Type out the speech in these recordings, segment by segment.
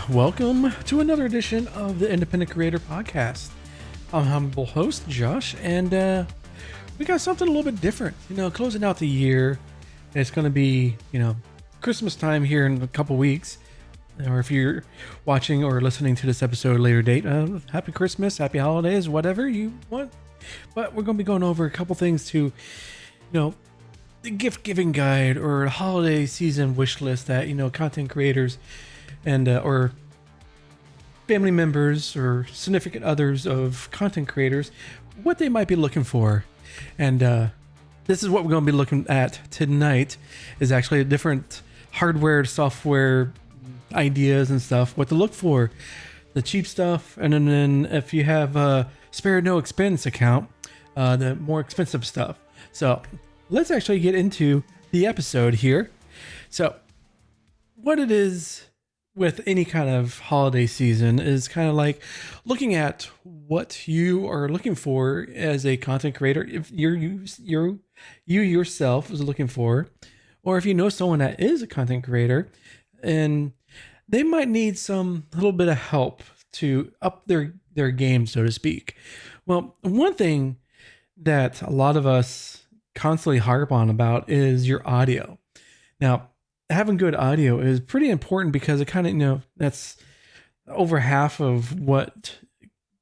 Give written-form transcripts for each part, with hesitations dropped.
Welcome to another edition of the Independent Creator Podcast. I'm humble host Josh, and we got something a little bit different. Closing out the year, it's going to be Christmas time here in a couple weeks. Or if you're watching or listening to this episode later date, happy Christmas, happy holidays, whatever you want. But we're going to be going over a couple things to, the gift giving guide or holiday season wish list that content creators and or family members or significant others of content creators, what they might be looking for. And this is what we're going to be looking at tonight, is actually a different hardware, software ideas and stuff, what to look for, the cheap stuff, and then if you have a spare no expense account, the more expensive stuff. So let's actually get into the episode here. So what it is with any kind of holiday season is kind of like looking at what you are looking for as a content creator. If you yourself is looking for, or if you know someone that is a content creator and they might need some little bit of help to up their game, so to speak. Well, one thing that a lot of us constantly harp on about is your audio. Now, having good audio is pretty important because it kind of, that's over half of what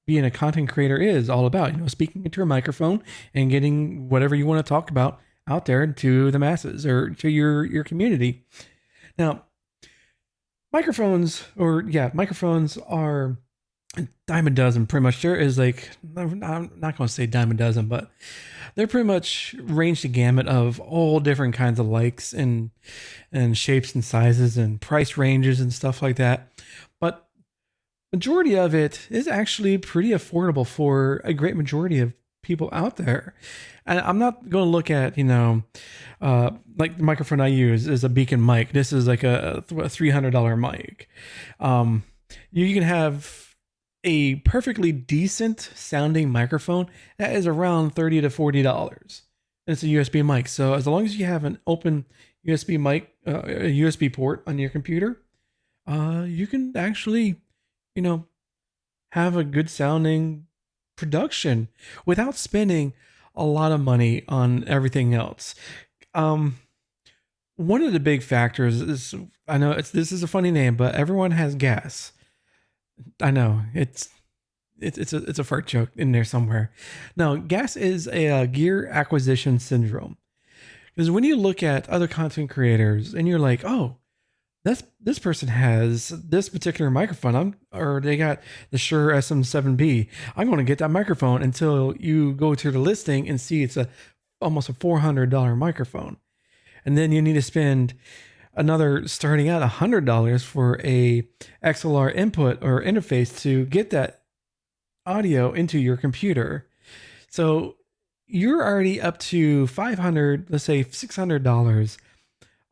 being a content creator is all about, speaking into a microphone and getting whatever you want to talk about out there to the masses or to your community. Now, microphones are a dime a dozen, pretty much. There is I'm not going to say dime a dozen, but they're pretty much range the gamut of all different kinds of likes and shapes and sizes and price ranges and stuff like that. But majority of it is actually pretty affordable for a great majority of people out there. And I'm not going to look at, like the microphone I use is a Beacon mic. This is like a $300 mic. You can have a perfectly decent sounding microphone that is around $30 to $40. And it's a USB mic. So as long as you have an open USB mic, a USB port on your computer, you can actually, have a good sounding production without spending a lot of money on everything else. One of the big factors is, I know this is a funny name, but everyone has gas. I know it's a fart joke in there somewhere. Now, gas is a gear acquisition syndrome, because when you look at other content creators and you're like, oh, this person has this particular microphone, or they got the Shure SM7B. I'm going to get that microphone until you go to the listing and see it's almost a $400 microphone, and then you need to spend another starting at $100 for a XLR input or interface to get that audio into your computer. So you're already up to $500, let's say $600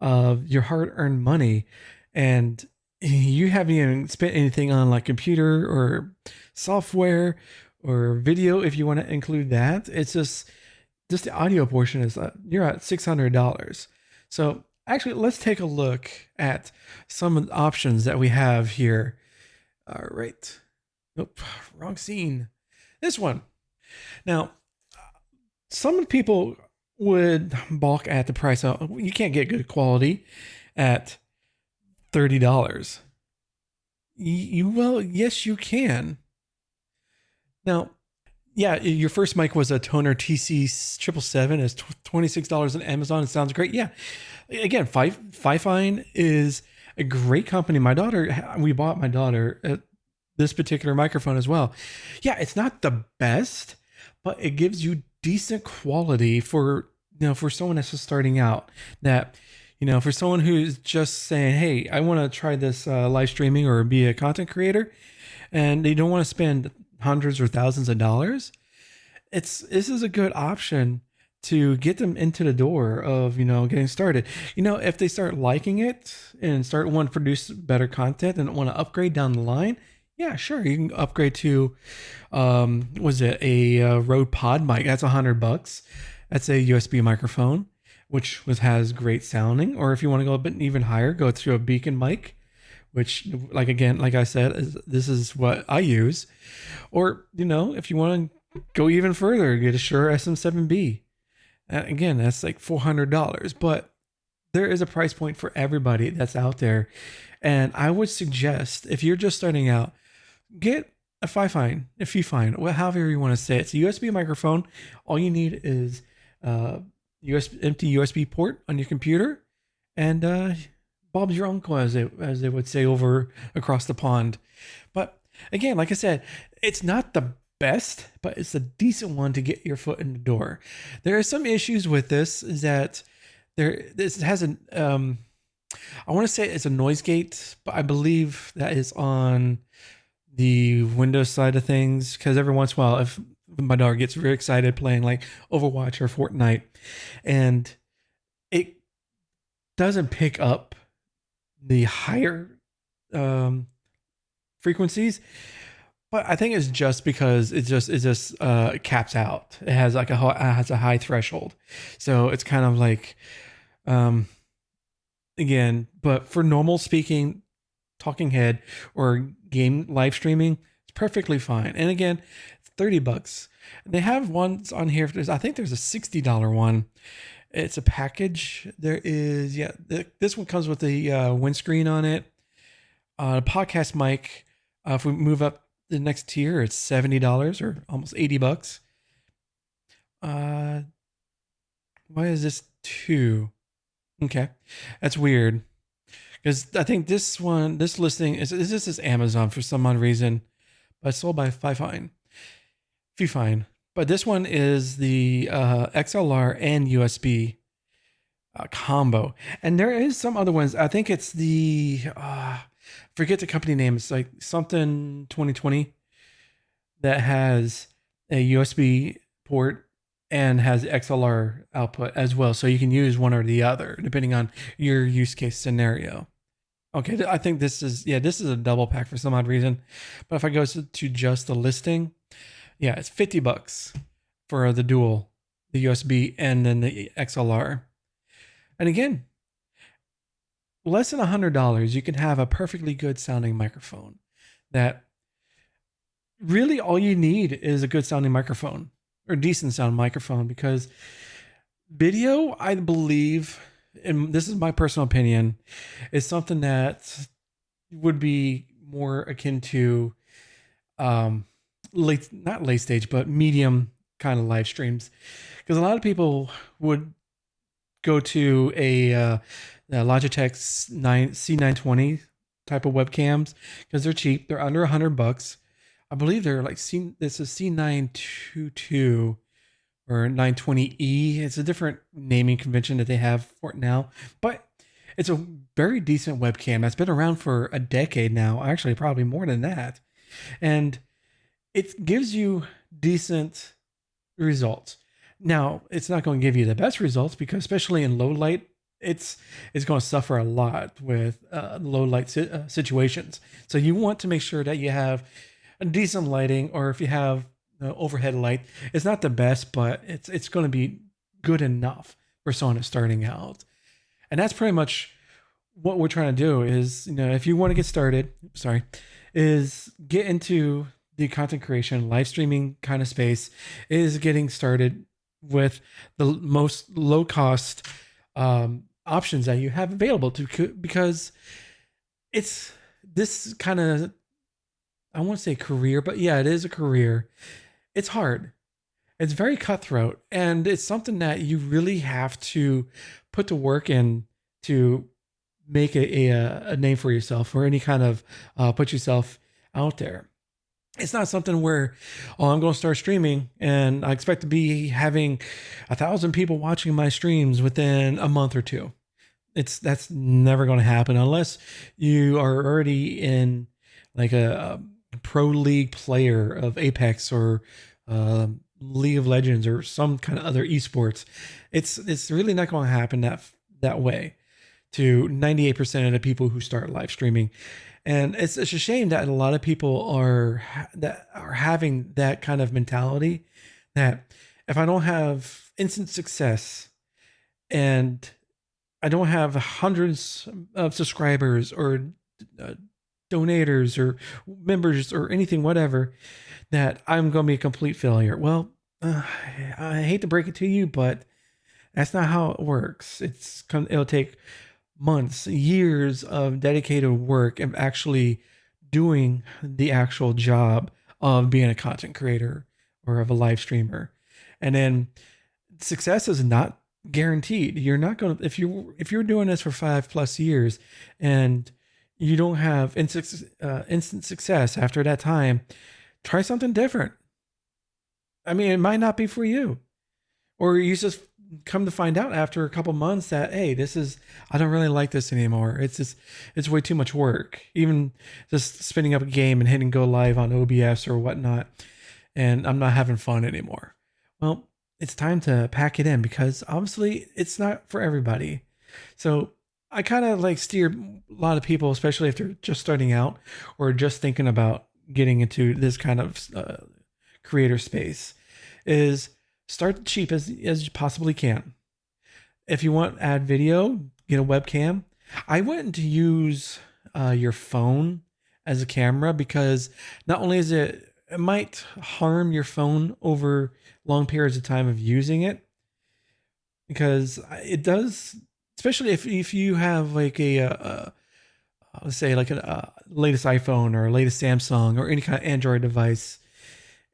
of your hard-earned money, and you haven't even spent anything on like computer or software or video if you want to include that. It's just the audio portion is you're at $600. So actually, let's take a look at some of the options that we have here. All right. Nope, wrong scene. This one. Now, some people would balk at the price. You can't get good quality at $30. Well, yes, you can. Now, yeah, your first mic was a Toner TC777. It's $26 on Amazon. It sounds great. Yeah. Again, Fifine is a great company. We bought my daughter this particular microphone as well. Yeah, it's not the best, but it gives you decent quality for someone that's just starting out. That, for someone who's just saying, hey, I want to try this live streaming or be a content creator, and they don't want to spend hundreds or thousands of dollars. This is a good option to get them into the door of, getting started. If they start liking it and start wanting to produce better content and want to upgrade down the line, yeah, sure. You can upgrade to, was it a Rode Pod mic? That's $100. That's a USB microphone, which has great sounding. Or if you want to go a bit even higher, go to a Beacon mic, which, like I said, this is what I use. Or, if you want to go even further, get a Shure SM7B. Again, that's like $400, but there is a price point for everybody that's out there. And I would suggest, if you're just starting out, get a Fifine, however you want to say it. It's a USB microphone. All you need is empty USB port on your computer, and Bob's your uncle, as they would say over across the pond. But again, like I said, it's not the best, but it's a decent one to get your foot in the door. There are some issues with this, is that this has an I want to say it's a noise gate, but I believe that is on the Windows side of things, because every once in a while, if my dog gets very excited playing like Overwatch or Fortnite, and it doesn't pick up the higher frequencies, but I think it's just because it just caps out. It has like a high threshold, so it's kind of like again. But for normal speaking, talking head, or game live streaming, it's perfectly fine. And again, it's $30. They have ones on here. I think there's a $60 one. It's a package. There is, this one comes with the windscreen on it. Podcast mic. If we move up the next tier, it's $70 or almost $80. Why is this 2? Okay, that's weird. Because I think this listing is Amazon for some odd reason, but it's sold by Fifine. But this one is the XLR and USB combo. And there is some other ones. I think it's the forget the company name. It's like something 2020 that has a USB port and has XLR output as well. So you can use one or the other depending on your use case scenario. Okay, I think this is a double pack for some odd reason. But if I go to just the listing, it's $50 for the dual, the USB and then the XLR. And again, less than $100, you can have a perfectly good sounding microphone. That really all you need is a good sounding microphone, or decent sound microphone, because video, I believe, and this is my personal opinion, is something that would be more akin to not late stage, but medium kind of live streams. Because a lot of people would go to a Logitech C920 type of webcams because they're cheap. They're under $100. I believe they're like this is C922 or 920E. It's a different naming convention that they have for it now, but it's a very decent webcam that's been around for a decade now. Actually, probably more than that, and it gives you decent results. Now, it's not going to give you the best results because, especially in low light, it's going to suffer a lot with low light situations. So you want to make sure that you have a decent lighting, or if you have overhead light, it's not the best, but it's going to be good enough for someone that's starting out. And that's pretty much what we're trying to do. Is, if you want to get started, is get into the content creation, live streaming kind of space, is getting started with the most low cost options that you have available to, because it's this kind of, I won't say career, but yeah, it is a career. It's hard. It's very cutthroat, and it's something that you really have to put to work in to make a name for yourself, or any kind of put yourself out there. It's not something where, I'm going to start streaming and I expect to be having 1,000 people watching my streams within a month or two. That's never going to happen unless you are already in like a pro league player of Apex or League of Legends or some kind of other esports. It's really not going to happen that way to 98% of the people who start live streaming. And it's a shame that a lot of people are having that kind of mentality, that if I don't have instant success and I don't have hundreds of subscribers or donators or members or anything, whatever, that I'm going to be a complete failure. Well, I hate to break it to you, but that's not how it works. It'll take months, years of dedicated work of actually doing the actual job of being a content creator or of a live streamer. And then success is not guaranteed. You're not going to, if you're doing this for 5+ years and you don't have instant success after that time, try something different. I mean, it might not be for you, or you just come to find out after a couple months that, hey, I don't really like this anymore. It's way too much work. Even just spinning up a game and hitting go live on OBS or whatnot, and I'm not having fun anymore. Well, it's time to pack it in, because obviously it's not for everybody. So I kind of like steer a lot of people, especially if they're just starting out or just thinking about getting into this kind of creator space, is start cheap as you possibly can. If you want to add video, get a webcam. I wouldn't use your phone as a camera, because not only is it might harm your phone over long periods of time of using it, because it does, especially if you have like let's say like a latest iPhone or latest Samsung or any kind of Android device.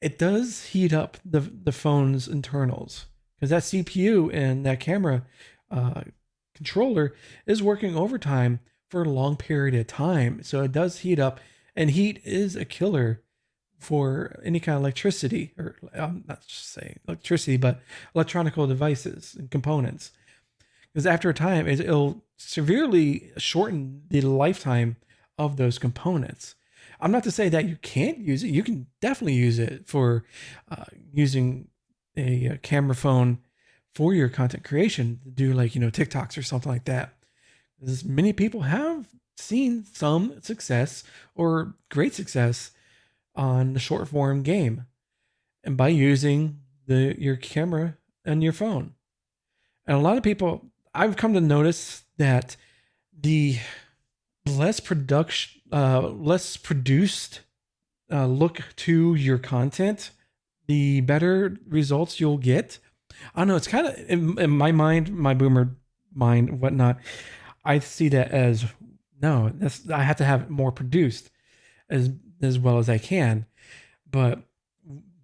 It does heat up the phone's internals, because that CPU and that camera controller is working overtime for a long period of time. So it does heat up, and heat is a killer for any kind of electricity, or I'm not just saying electricity, but electronic devices and components. Because after a time, it'll severely shorten the lifetime of those components. I'm not to say that you can't use it. You can definitely use it for using a camera phone for your content creation to do, like, TikToks or something like that. Because many people have seen some success or great success on the short form game, and by using your camera and your phone. And a lot of people, I've come to notice that the less produced look to your content, the better results you'll get. I don't know. It's kind of in my mind, my boomer mind, whatnot. I see that as, no, I have to have it more produced as well as I can. But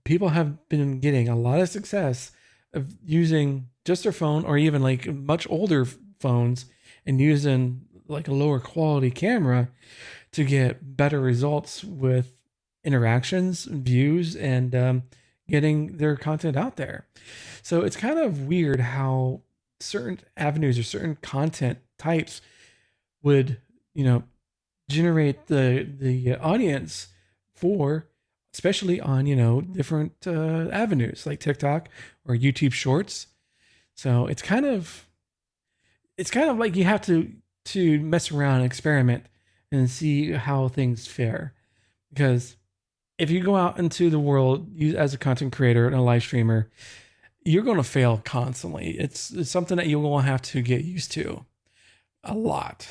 people have been getting a lot of success of using just their phone, or even like much older phones, and using like a lower quality camera to get better results with interactions, views, and getting their content out there. So it's kind of weird how certain avenues or certain content types would, generate the audience for, especially on, different avenues like TikTok or YouTube Shorts. So it's kind of like you have to mess around and experiment and see how things fare. Because if you go out into the world as a content creator and a live streamer, you're going to fail constantly. It's something that you're going to have to get used to a lot.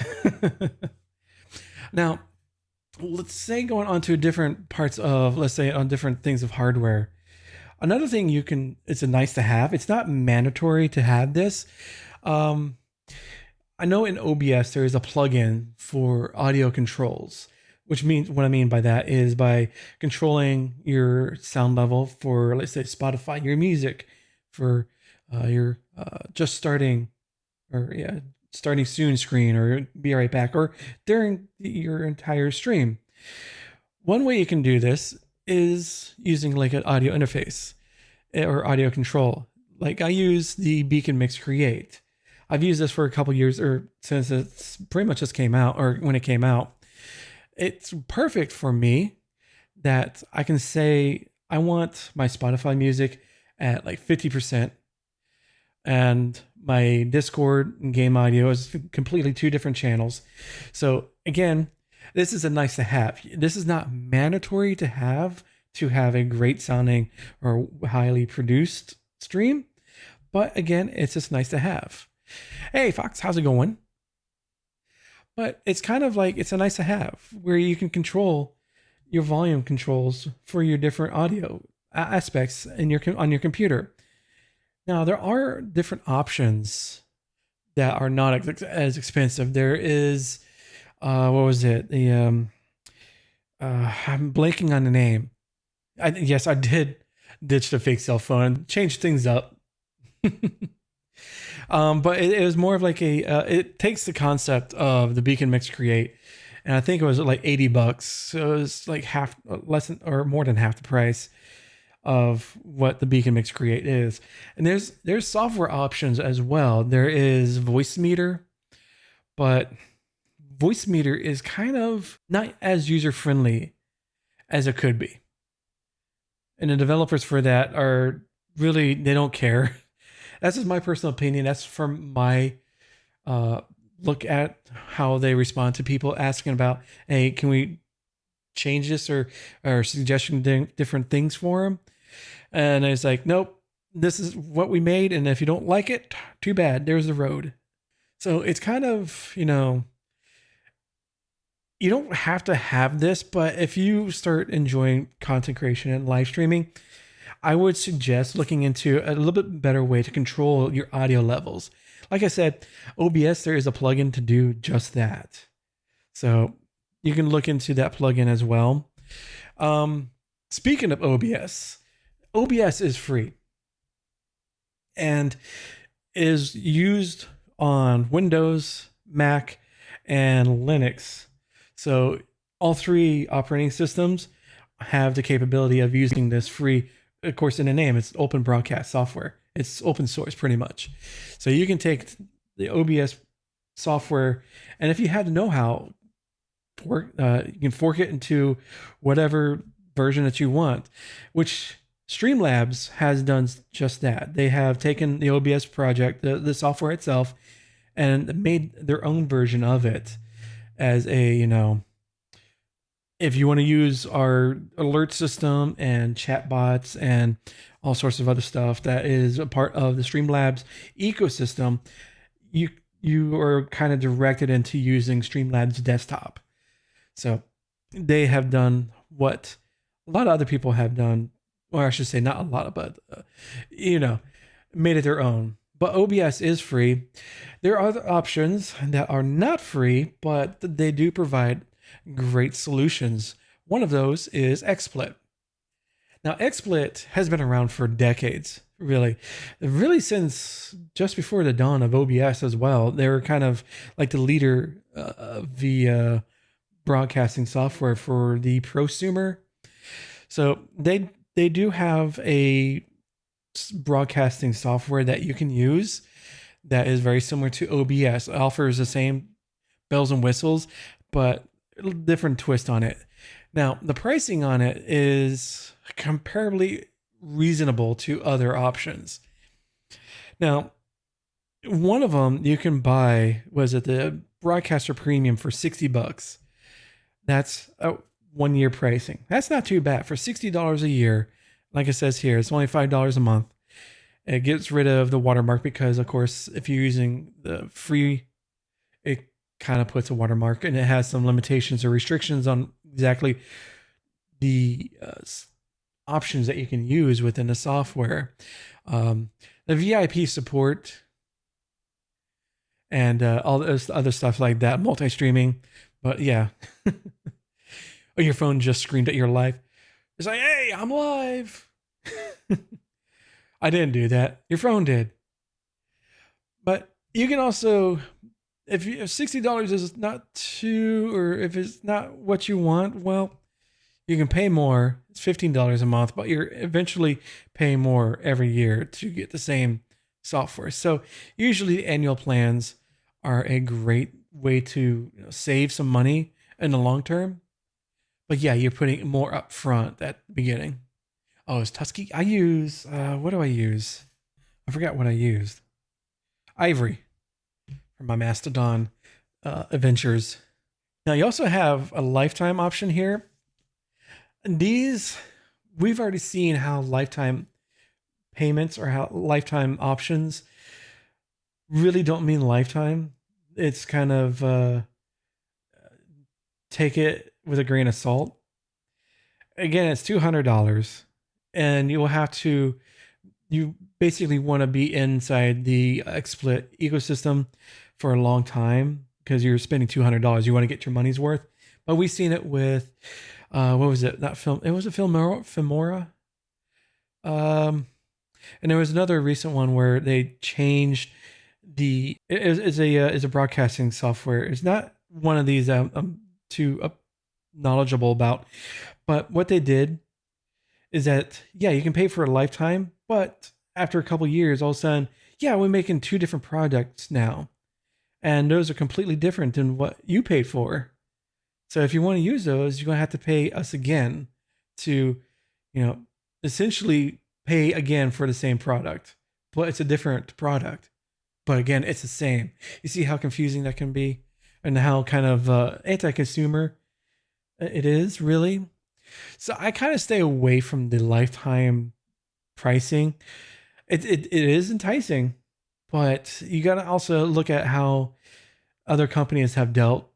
Now, let's say going on to different parts of, let's say on different things of hardware. Another thing it's a nice to have. It's not mandatory to have this. I know in OBS there is a plugin for audio controls, which means, what I mean by that is by controlling your sound level for, let's say, Spotify, your music, for your just starting, or starting soon screen, or be right back, or during your entire stream. One way you can do this is using like an audio interface or audio control. Like I use the Beacon Mix Create. I've used this for a couple years, or since it's pretty much just came out, or when it came out. It's perfect for me that I can say I want my Spotify music at like 50%, and my Discord and game audio is completely two different channels. So again, this is a nice to have. This is not mandatory to have a great sounding or highly produced stream, but again, it's just nice to have. Hey Fox, how's it going? but it's kind of like it's a nice to have where you can control your volume controls for your different audio aspects in your on your computer. Now there are different options that are not as expensive. There is what was it? The I'm blanking on the name. Yes, I did ditch the fake cell phone, change things up. But it was more of like a it takes the concept of the Beacon Mix Create, and I think it was like $80, so it was like half, less than, or more than half the price of what the Beacon Mix Create is. And there's software options as well. There is Voice Meter, but Voice Meter is kind of not as user friendly as it could be, and the developers for that are really, they don't care. That's just my personal opinion. That's from my look at how they respond to people asking about, hey, can we change this or suggesting different things for them? And it's like, nope, this is what we made, and if you don't like it, too bad. There's the road. So it's kind of, you know, you don't have to have this, but if you start enjoying content creation and live streaming, I would suggest looking into a little bit better way to control your audio levels. Like I said, OBS, there is a plugin to do just that. So you can look into that plugin as well. Speaking of OBS, OBS is free and is used on Windows, Mac, and Linux. So all three operating systems have the capability of using this free. Of course, in the name, it's open broadcast software. It's open source pretty much. So you can take the OBS software, and if you have the know-how, you can fork it into whatever version that you want, which Streamlabs has done just that. They have taken the OBS project, the software itself, and made their own version of it as a, you know, if you want to use our alert system and chatbots and all sorts of other stuff that is a part of the Streamlabs ecosystem, you are kind of directed into using Streamlabs desktop. So they have done what a lot of other people have done, or I should say not a lot, but you know, made it their own. But OBS is free. There are other options that are not free, but they do provide great solutions. One of those is XSplit. Now, XSplit has been around for decades, really since just before the dawn of OBS as well. They were kind of like the leader of the broadcasting software for the prosumer. So they do have a broadcasting software that you can use that is very similar to OBS. It offers the same bells and whistles, but a different twist on it. Now, the pricing on it is comparably reasonable to other options. Now, one of them you can buy, was it the Broadcaster Premium for $60? That's a 1 year pricing. That's not too bad for $60 a year. Like it says here, it's only $5 a month. It gets rid of the watermark because, of course, if you're using the free, it kind of puts a watermark, and it has some limitations or restrictions on exactly the options that you can use within the software. The VIP support and all this other stuff like that, multi-streaming. But yeah, or your phone just screamed at your live. It's like, hey, I'm live. I didn't do that. Your phone did. But you can also, if $60 is not too, or if it's not what you want, well, you can pay more. It's $15 a month, but you're eventually paying more every year to get the same software. So usually annual plans are a great way to save some money in the long term. But yeah, you're putting more up front at the beginning. Oh, it's Tusky. I use, what do I use? I forgot what I used. Ivory for my Mastodon adventures. Now you also have a lifetime option here. These, we've already seen how lifetime payments or how lifetime options really don't mean lifetime. It's kind of take it with a grain of salt. Again, it's $200, and you will have to. You basically want to be inside the XSplit ecosystem for a long time because you're spending $200. You want to get your money's worth. But we've seen it with what was it? That film. It was a Filmora. And there was another recent one where they changed it's a broadcasting software. It's not one of these I'm too knowledgeable about, but what they did is that, yeah, you can pay for a lifetime, but after a couple years, all of a sudden, yeah, we're making two different products now, and those are completely different than what you paid for. So if you want to use those, you're going to have to pay us again to, essentially pay again for the same product, but it's a different product. But again, it's the same. You see how confusing that can be, and how kind of anti-consumer it is, really. So I kind of stay away from the lifetime pricing. It is enticing, but you got to also look at how other companies have dealt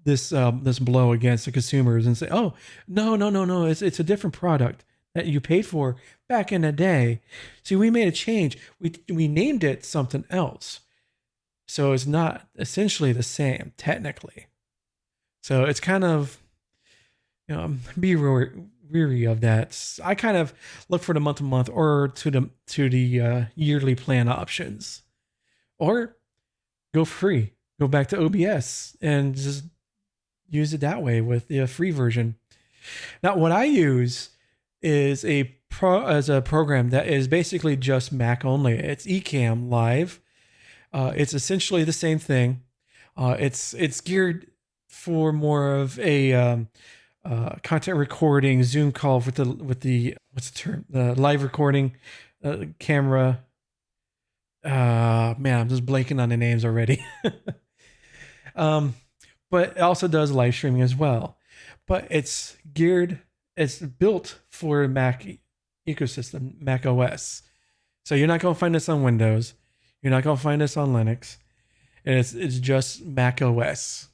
this blow against the consumers and say, oh, no, it's a different product that you paid for back in the day. See, we made a change. We named it something else, so it's not essentially the same technically. So it's kind of, be weary of that. I kind of look for the month to month or to the yearly plan options, or go free. Go back to OBS and just use it that way with the free version. Now, what I use is a program that is basically just Mac only. It's Ecamm Live. It's essentially the same thing. It's geared for more of a content recording Zoom call with the what's the term, the live recording camera. Man, I'm just blanking on the names already. But it also does live streaming as well. But it's built for Mac ecosystem, Mac OS. So you're not going to find this on Windows. You're not going to find this on Linux. And it's just Mac OS.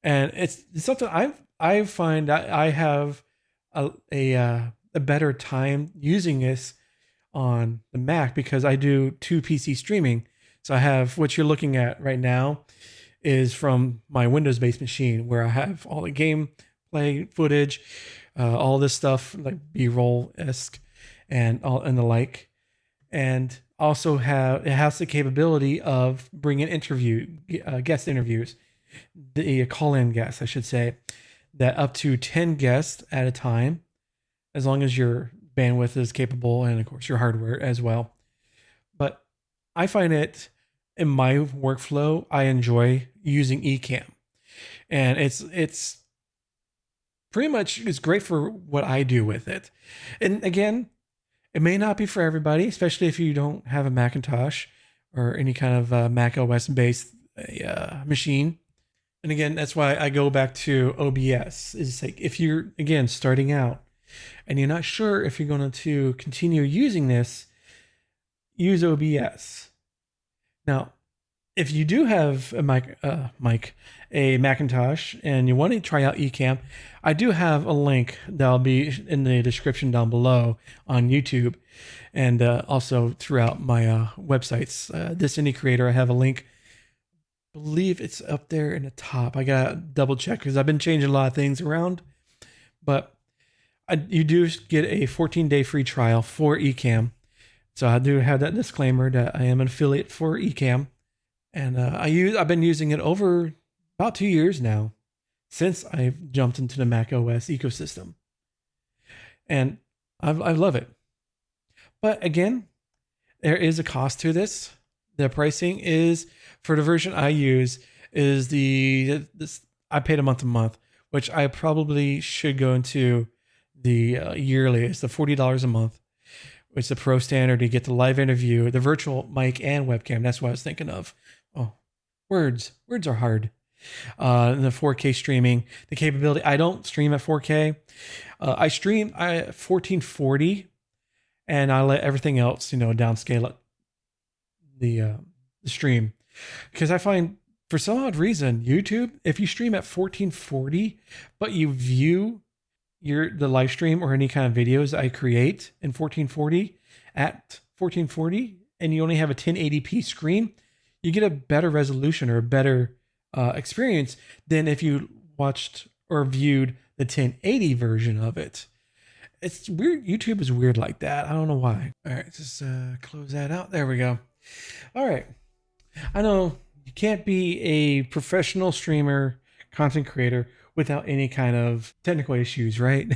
And it's something I find that I have a better time using this on the Mac because I do 2 PC streaming. So I have what you're looking at right now is from my Windows-based machine where I have all the gameplay footage, all this stuff like B-roll-esque and the like, and also it has the capability of bringing guest interviews, the call-in guests, I should say, that up to 10 guests at a time, as long as your bandwidth is capable and of course your hardware as well. But I find it in my workflow, I enjoy using Ecamm, and it's pretty much it's great for what I do with it. And again, it may not be for everybody, especially if you don't have a Macintosh or any kind of Mac OS based machine. And again, that's why I go back to OBS. Is like if you're again starting out and you're not sure if you're going to continue using this, use OBS. Now, if you do have a Macintosh and you want to try out Ecamm, I do have a link that'll be in the description down below on YouTube and also throughout my websites. This Indie Creator, I have a link. I believe it's up there in the top. I gotta double check because I've been changing a lot of things around, but you do get a 14-day free trial for Ecamm. So I do have that disclaimer that I am an affiliate for Ecamm, and I've been using it over about 2 years now since I've jumped into the Mac OS ecosystem, and I love it. But again, there is a cost to this. The pricing is for the version I use is I paid a month to month, which I probably should go into the yearly. It's the $40 a month. It's the pro standard. You get the live interview, the virtual mic and webcam. That's what I was thinking of. Oh, words are hard. And the 4K streaming, the capability. I don't stream at 4K. I stream at 1440, and I let everything else, downscale it, the stream, because I find For some odd reason, YouTube, if you stream at 1440, but you view the live stream or any kind of videos I create in 1440 at 1440, and you only have a 1080p screen, you get a better resolution or a better experience than if you watched or viewed the 1080 version of it. It's weird. YouTube is weird like that. I don't know why. All right, just close that out. There we go. All right. I know you can't be a professional streamer, content creator without any kind of technical issues, right?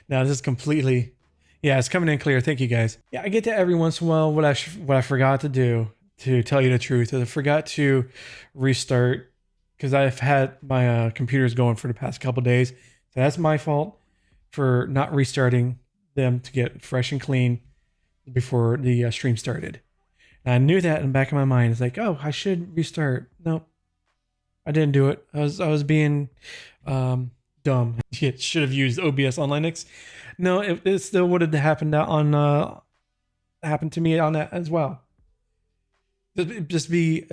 Now this is completely, yeah, it's coming in clear. Thank you guys. Yeah, I get that every once in a while. What I forgot to do, to tell you the truth, is I forgot to restart because I've had my computers going for the past couple days. So that's my fault for not restarting them to get fresh and clean before the stream started. And I knew that in the back of my mind. It's like, oh, I should restart. Nope, I didn't do it. I was being dumb. It should have used OBS on Linux. No, it still would have happened on happened to me on that as well. Just be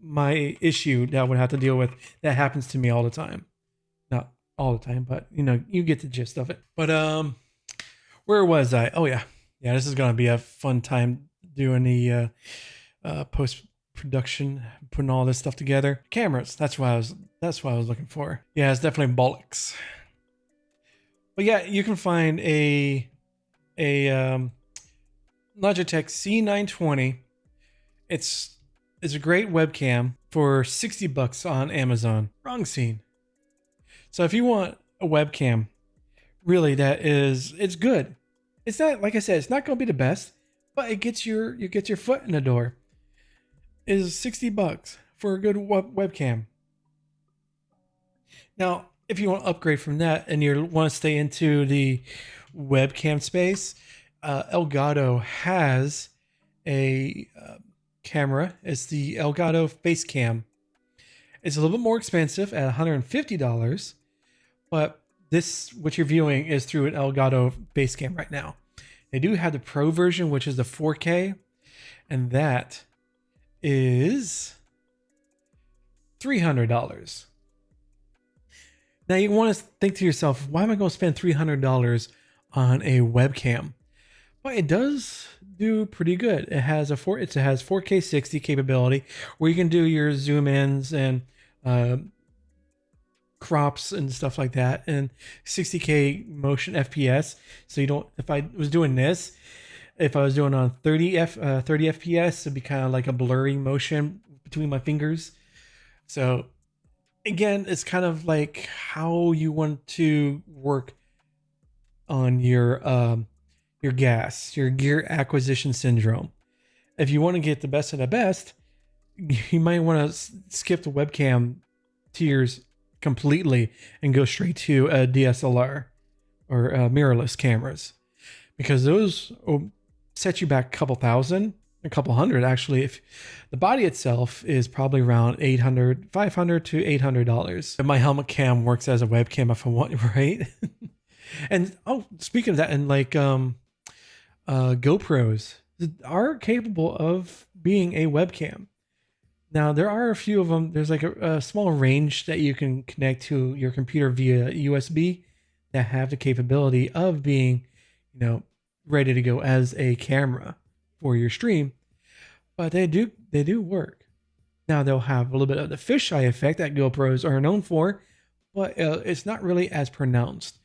my issue that I would have to deal with. That happens to me all the time. Not all the time, but you get the gist of it. But where was I? Oh yeah, this is gonna be a fun time doing the post production, putting all this stuff together. Cameras. That's what I was looking for. Yeah, it's definitely bollocks. But yeah, you can find a Logitech C920. It's a great webcam for $60 on Amazon. Wrong scene. So if you want a webcam, really it's good. It's not, like I said, it's not going to be the best, but it gets your foot in the door. It is $60 for a good webcam. Now, if you want to upgrade from that and you want to stay into the webcam space, Elgato has a camera. It's the Elgato Facecam. It's a little bit more expensive at $150, but what you're viewing is through an Elgato Facecam right now. They do have the Pro version, which is the 4K, and that is $300. Now you want to think to yourself, why am I going to spend $300 on a webcam? Well, it does do pretty good. It has 4K 60 capability where you can do your zoom ins and crops and stuff like that, and 60K motion FPS. So you don't, if I was doing this, if I was doing on 30 FPS, it'd be kind of like a blurry motion between my fingers. So again, it's kind of like how you want to work on your gear acquisition syndrome. If you want to get the best of the best, you might want to skip the webcam tiers completely and go straight to a DSLR or mirrorless cameras, because those will set you back a couple hundred actually. If the body itself is probably around $500 to $800. And my helmet cam works as a webcam if I want, right? And speaking of that, and like GoPros are capable of being a webcam. Now there are a few of them. There's like a small range that you can connect to your computer via USB that have the capability of being, ready to go as a camera for your stream. But they do work. Now they'll have a little bit of the fisheye effect that GoPros are known for, but it's not really as pronounced.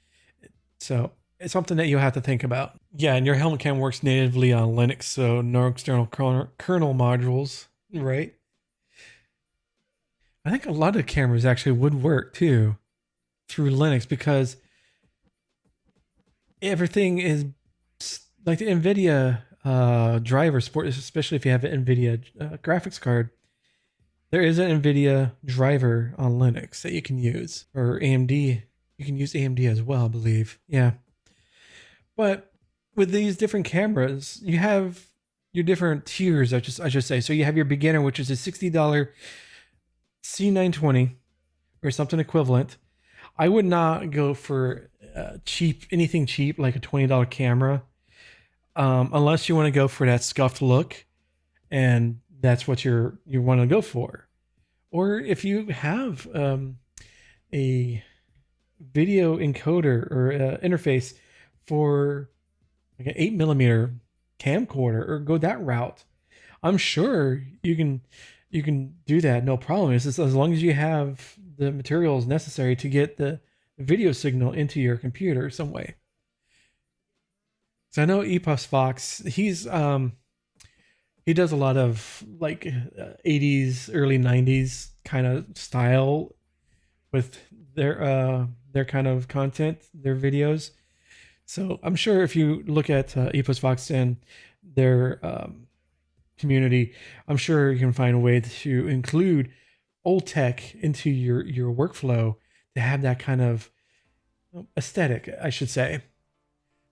So it's something that you'll have to think about. Yeah, and your helmet cam works natively on Linux, so no external kernel modules, right? I think a lot of cameras actually would work too through Linux, because everything is like the NVIDIA driver support, especially if you have an NVIDIA graphics card. There is an NVIDIA driver on Linux that you can use, or AMD. You can use AMD as well, I believe. Yeah. But with these different cameras, you have your different tiers, I should say. So you have your beginner, which is a $60 C920 or something equivalent. I would not go for anything cheap like a $20 camera, unless you want to go for that scuffed look, and that's what you want to go for. Or if you have a video encoder or interface for like an 8mm camcorder, or go that route, I'm sure you can do that, no problem. It's just as long as you have the materials necessary to get the video signal into your computer some way. So I know Epos Fox, he does a lot of like 80s, early 90s kind of style with their kind of content, their videos. So I'm sure if you look at Epos Fox and their community, I'm sure you can find a way to include old tech into your workflow to have that kind of aesthetic, I should say.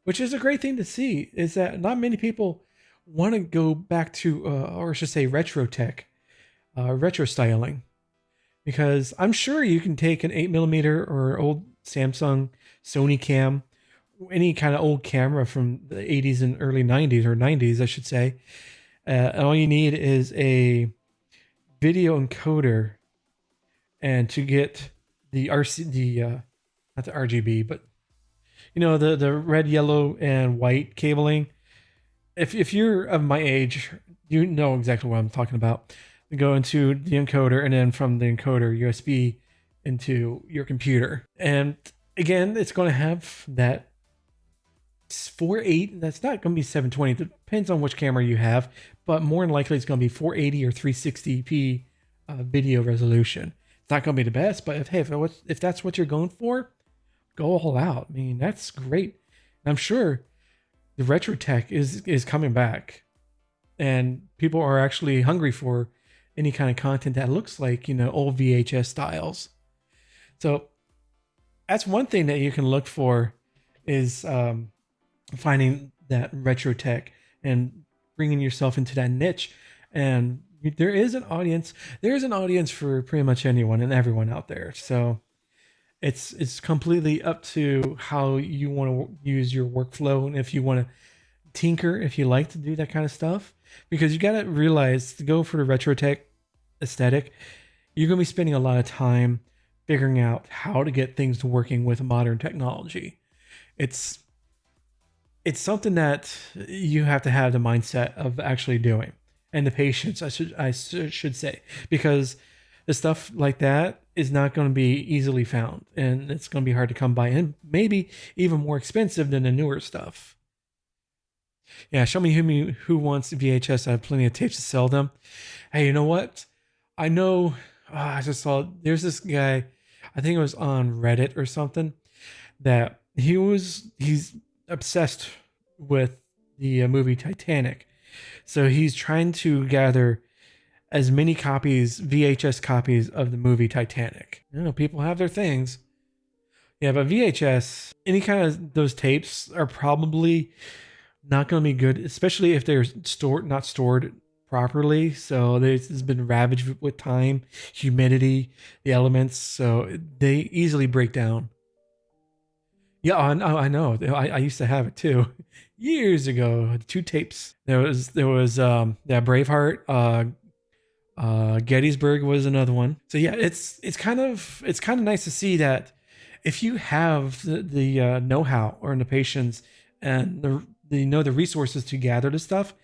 Which is a great thing to see, is that not many people want to go back to, or I should say, retro tech, retro styling, because I'm sure you can take an 8mm or old Samsung, Sony cam, any kind of old camera from the 80s and early 90s, or 90s, I should say. And all you need is a video encoder, and to get the not the RGB, but the red, yellow, and white cabling. If you're of my age, you know exactly what I'm talking about. You go into the encoder, and then from the encoder, USB into your computer. And again, it's going to have that 480. That's not going to be 720. It depends on which camera you have, but more than likely it's going to be 480 or 360p video resolution. It's not going to be the best, but if that's what you're going for, go all out. I mean, that's great. I'm sure the retro tech is coming back, and people are actually hungry for any kind of content that looks like old VHS styles. So that's one thing that you can look for, is finding that retro tech and bringing yourself into that niche. And there is an audience for pretty much anyone and everyone out there. So it's completely up to how you want to use your workflow, and if you want to tinker, if you like to do that kind of stuff, because you got to realize, to go for the retro tech aesthetic, you're going to be spending a lot of time figuring out how to get things working with modern technology. It's something that you have to have the mindset of actually doing, and the patience, I should say, because the stuff like that is not going to be easily found, and it's going to be hard to come by, and maybe even more expensive than the newer stuff. Yeah, show me who wants VHS. I have plenty of tapes to sell them. Hey, you know what? I know. I just saw there's this guy, I think it was on Reddit or something, that he's obsessed with the movie Titanic. So he's trying to gather as many VHS copies of the movie Titanic. People have their things. Yeah, but VHS, any kind of those tapes are probably not going to be good, especially if they're not stored properly. So it's been ravaged with time, humidity, the elements, so they easily break down. Yeah, I know. I used to have it too, years ago. 2 tapes. There was Braveheart. Gettysburg was another one. So yeah, it's kind of nice to see that if you have the know-how or the patience and the resources to gather the stuff,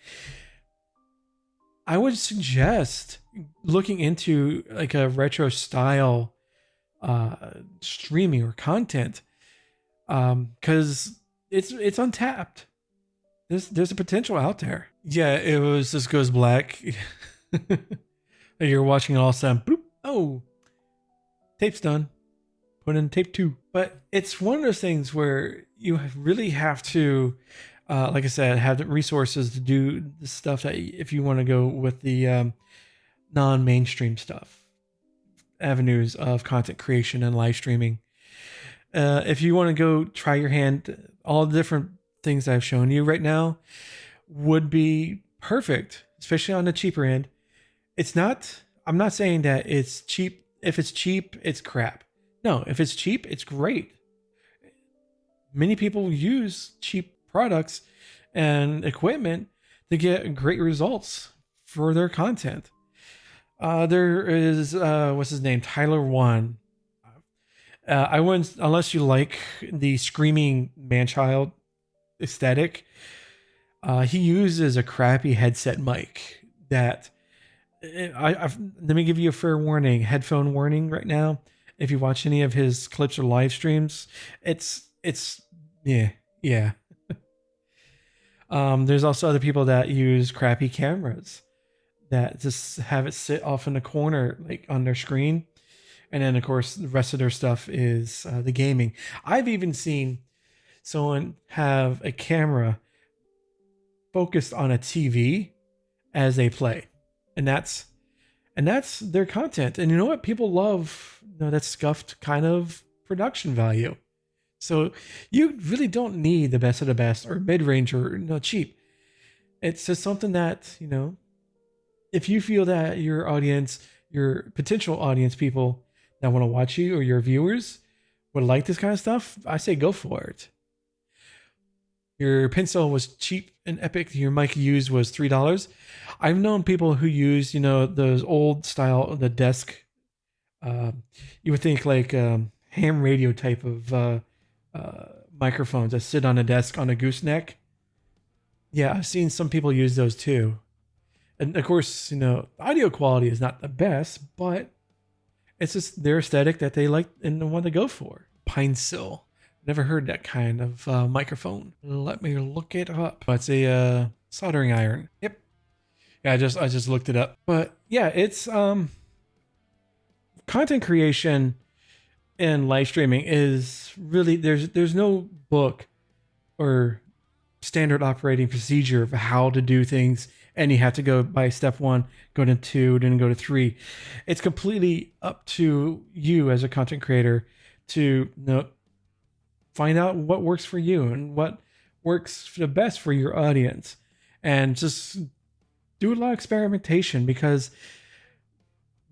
I would suggest looking into like a retro style streaming or content, because it's untapped. There's a potential out there. Yeah, it was This Goes Black. You're watching it all of a sudden, boop, oh, tape's done. Put in tape 2. But it's one of those things where you really have to, like I said, have the resources to do the stuff that, if you want to go with the non-mainstream stuff, avenues of content creation and live streaming. If you want to go try your hand, all the different things I've shown you right now would be perfect, especially on the cheaper end. I'm not saying that it's cheap. If it's cheap, it's crap. No, if it's cheap, it's great. Many people use cheap products and equipment to get great results for their content. There is what's his name, Tyler One. I wouldn't, unless you like the screaming man-child aesthetic. He uses a crappy headset mic that let me give you a fair warning, headphone warning right now. If you watch any of his clips or live streams, it's yeah. There's also other people that use crappy cameras that just have it sit off in the corner, like on their screen. And then, of course, the rest of their stuff is the gaming. I've even seen someone have a camera focused on a TV as they play, and that's their content. And you know what? People love, that scuffed kind of production value. So you really don't need the best of the best or mid-range or cheap. It's just something that, if you feel that your audience, your potential audience, people that want to watch you or your viewers would like this kind of stuff, I say go for it. Your pencil was cheap and epic. Your mic you used was $3. I've known people who use, those old style, the desk. You would think like ham radio type of microphones that sit on a desk on a gooseneck. Yeah, I've seen some people use those too. And of course, audio quality is not the best, but it's just their aesthetic that they like and want to go for. Pine Sill. Never heard that kind of microphone. Let me look it up. It's a soldering iron. Yep. Yeah, I just looked it up. But yeah, it's content creation and live streaming is really, there's no book or standard operating procedure of how to do things, and you have to go by step 1, go to 2, then go to 3. It's completely up to you as a content creator to find out what works for you and what works the best for your audience, and just do a lot of experimentation, because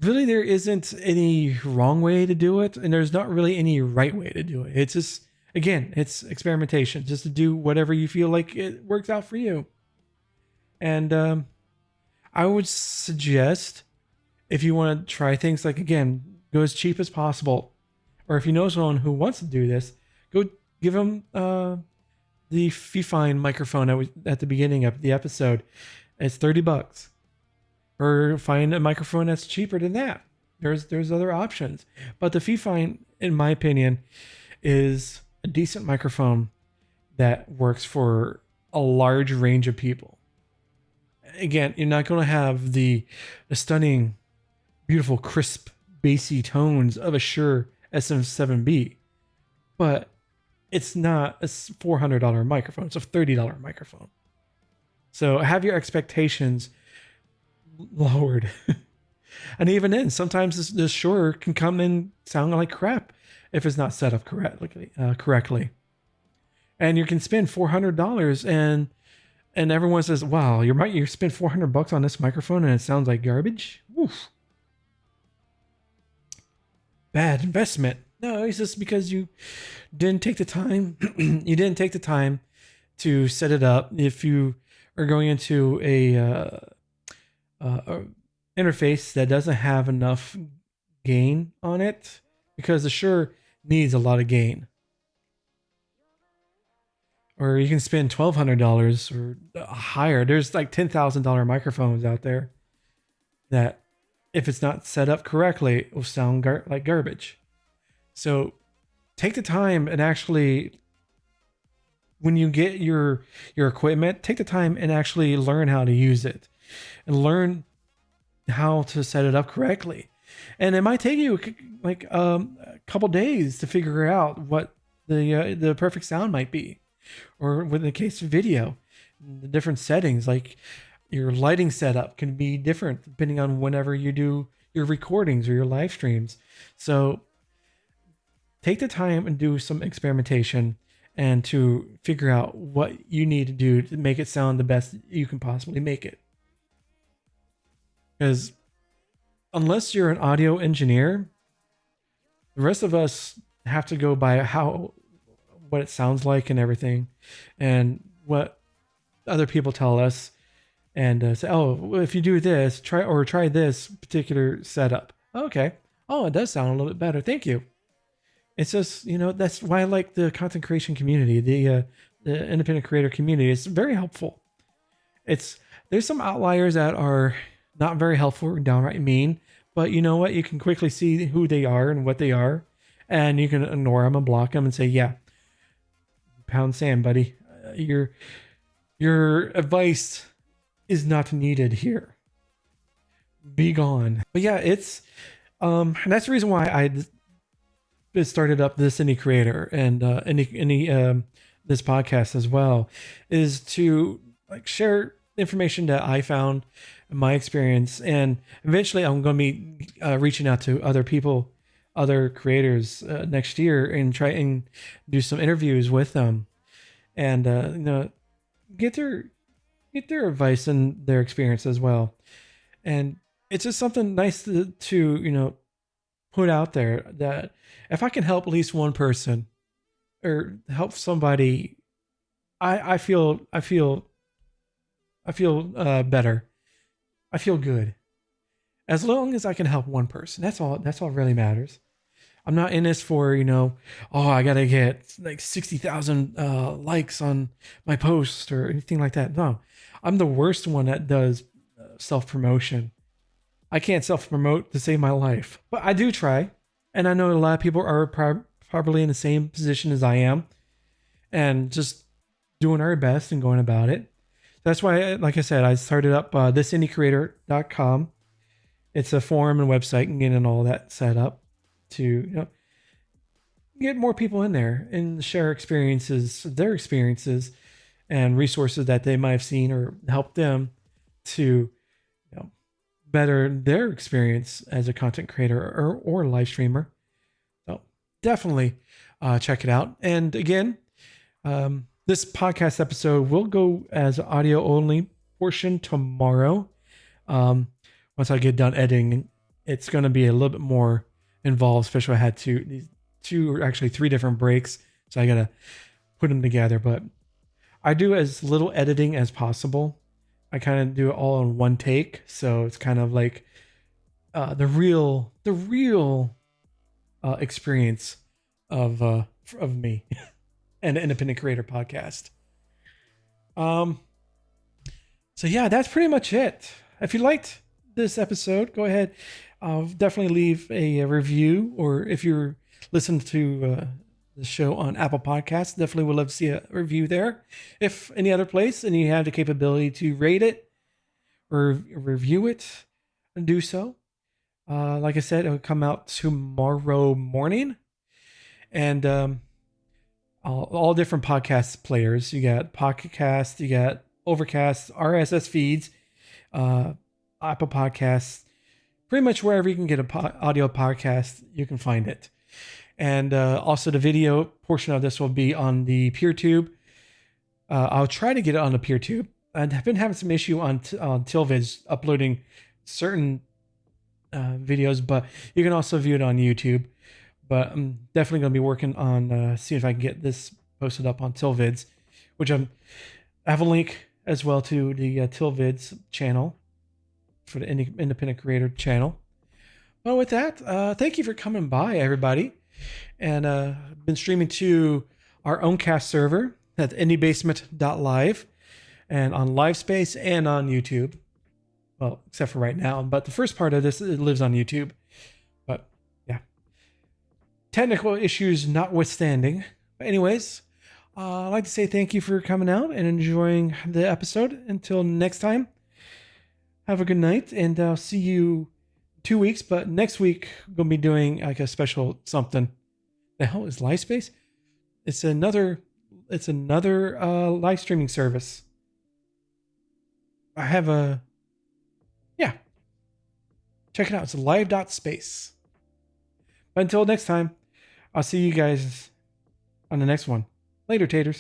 really there isn't any wrong way to do it, and there's not really any right way to do it. It's just, again, it's experimentation, just to do whatever you feel like it works out for you. And I would suggest, if you want to try things, like, again, go as cheap as possible. Or if you know someone who wants to do this, go give them the Fifine microphone at the beginning of the episode. It's $30. Or find a microphone that's cheaper than that. There's other options. But the Fifine, in my opinion, is a decent microphone that works for a large range of people. Again, you're not going to have the stunning, beautiful, crisp, bassy tones of a Shure SM7B, but it's not a $400 microphone. It's a $30 microphone. So have your expectations lowered. And even then, sometimes this Shure can come and sound like crap if it's not set up correctly. And you can spend $400 and everyone says, wow, you spent $400 on this microphone and it sounds like garbage. Oof. Bad investment. No, it's just because you didn't take the time. You didn't take the time to set it up. If you are going into a interface that doesn't have enough gain on it, because the Shure needs a lot of gain. Or you can spend $1,200 or higher. There's like $10,000 microphones out there that, if it's not set up correctly, it will sound like garbage. So take the time and actually, when you get your equipment, take the time and actually learn how to use it and learn how to set it up correctly. And it might take you like a couple days to figure out what the perfect sound might be. Or in the case of video, the different settings, like your lighting setup can be different depending on whenever you do your recordings or your live streams. So take the time and do some experimentation and to figure out what you need to do to make it sound the best you can possibly make it. Because unless you're an audio engineer, the rest of us have to go by what it sounds like and everything, and what other people tell us. and say, oh, well, if you do this, try this particular setup. Okay. Oh, it does sound a little bit better. Thank you. It's just, that's why I like the content creation community, the independent creator community. It's very helpful. There's some outliers that are not very helpful or downright mean, but you know what? You can quickly see who they are and what they are, and you can ignore them and block them and say, yeah, pound sand, buddy. Your advice is not needed here. Be gone. But yeah, and that's the reason why I started up this indie creator and this podcast as well, is to like share information that I found in my experience, and eventually I'm going to be reaching out to other people, other creators next year, and try and do some interviews with them, and get their advice and their experience as well. And it's just something nice to put out there, that if I can help at least one person or help somebody, I feel better. I feel good. As long as I can help one person, that's all really matters. I'm not in this for, I got to get like 60,000 likes on my post or anything like that. No, I'm the worst one that does self-promotion. I can't self-promote to save my life, but I do try. And I know a lot of people are probably in the same position as I am, and just doing our best and going about it. That's why, like I said, I started up thisindie.creator.com. It's a forum and website and getting all that set up to get more people in there and share their experiences and resources that they might have seen or help them to better their experience as a content creator or live streamer. So definitely check it out. And again, this podcast episode will go as audio only portion tomorrow. Once I get done editing, it's going to be a little bit more involved, especially I had three different breaks. So I got to put them together, but I do as little editing as possible. I kind of do it all in one take. So it's kind of like the real experience of me and the Independent Creator Podcast. So yeah, that's pretty much it. If you liked this episode, go ahead. Definitely leave a review, or if you're listening to the show on Apple Podcasts, definitely would love to see a review there. If any other place and you have the capability to rate it or review it, and do so. Like I said, it'll come out tomorrow morning. And all different podcast players. You got Pocket Cast, you got Overcast, RSS feeds, Apple Podcasts, pretty much wherever you can get an audio podcast, you can find it. And also the video portion of this will be on the PeerTube. I'll try to get it on the PeerTube. I've been having some issue on Tilvids uploading certain videos, but you can also view it on YouTube. But I'm definitely going to be working on seeing if I can get this posted up on Tilvids, which I have a link as well to the Tilvids channel for the Independent Creator channel. Well, with that, thank you for coming by, everybody. And I've been streaming to our own cast server at indiebasement.live and on Livespace and on YouTube. Well, except for right now. But the first part of this, it lives on YouTube. But yeah, technical issues notwithstanding. But anyways, I'd like to say thank you for coming out and enjoying the episode. Until next time, have a good night, and I'll see you 2 weeks. But next week, I'm going to be doing like a special something. The hell is Livespace? It's another live streaming service. I have check it out. It's live.space. But until next time, I'll see you guys on the next one. Later, taters.